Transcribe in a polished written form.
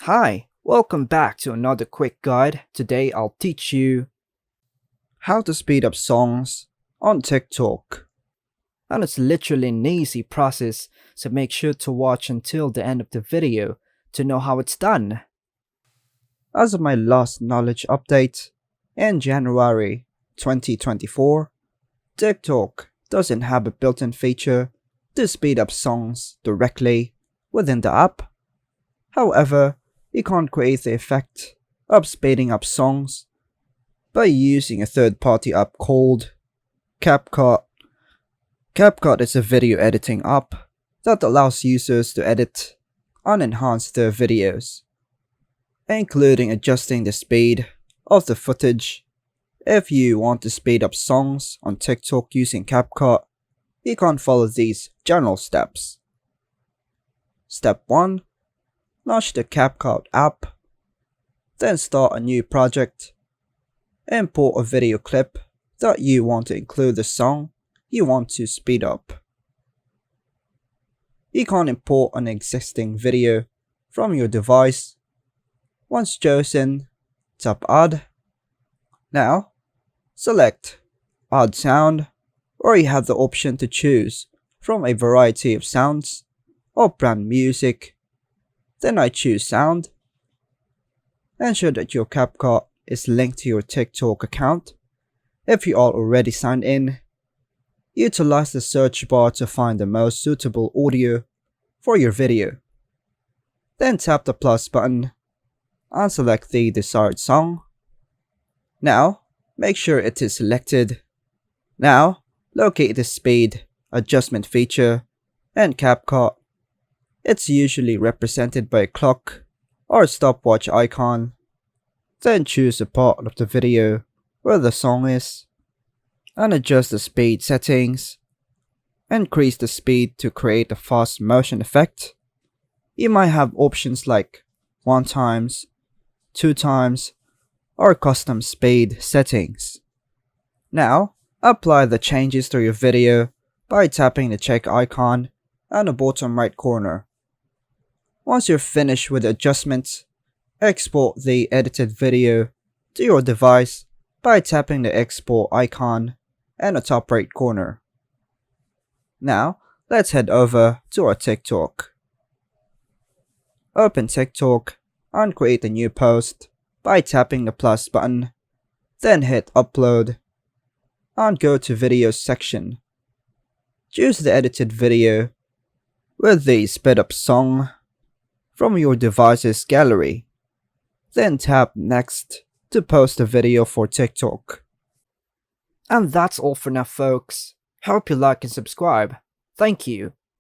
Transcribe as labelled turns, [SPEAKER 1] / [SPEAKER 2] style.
[SPEAKER 1] Hi, welcome back to another quick guide. Today I'll teach you how to speed up songs on TikTok. And it's literally an easy process, so make sure to watch until the end of the video to know how it's done. As of my last knowledge update, in January 2024, TikTok doesn't have a built-in feature to speed up songs directly within the app. However, you can't create the effect of speeding up songs by using a third-party app called CapCut. CapCut is a video editing app that allows users to edit and enhance their videos, including adjusting the speed of the footage. If you want to speed up songs on TikTok using CapCut, you can follow these general steps. Step 1. Launch the CapCut app. Then start a new project. Import a video clip that you want to include the song you want to speed up. You can import an existing video from your device. Once chosen, tap Add. Now, select Add Sound, or you have the option to choose from a variety of sounds or brand music. Then I choose Sound. Ensure that your CapCut is linked to your TikTok account. If you are already signed in, utilize the search bar to find the most suitable audio for your video. Then tap the plus button and select the desired song. Now, make sure it is selected. Now, locate the speed adjustment feature in CapCut. It's usually represented by a clock or a stopwatch icon. Then choose a part of the video where the song is and adjust the speed settings. Increase the speed to create a fast motion effect. You might have options like 1 times, 2 times, or custom speed settings. Now, apply the changes to your video by tapping the check icon in the bottom right corner. Once you're finished with the adjustments, export the edited video to your device by tapping the export icon in the top right corner. Now, let's head over to our TikTok. Open TikTok and create a new post by tapping the plus button, then hit upload and go to videos section. Choose the edited video with the sped up song from your device's gallery. Then tap next to post a video for TikTok. And that's all for now, folks. Hope you like and subscribe. Thank you.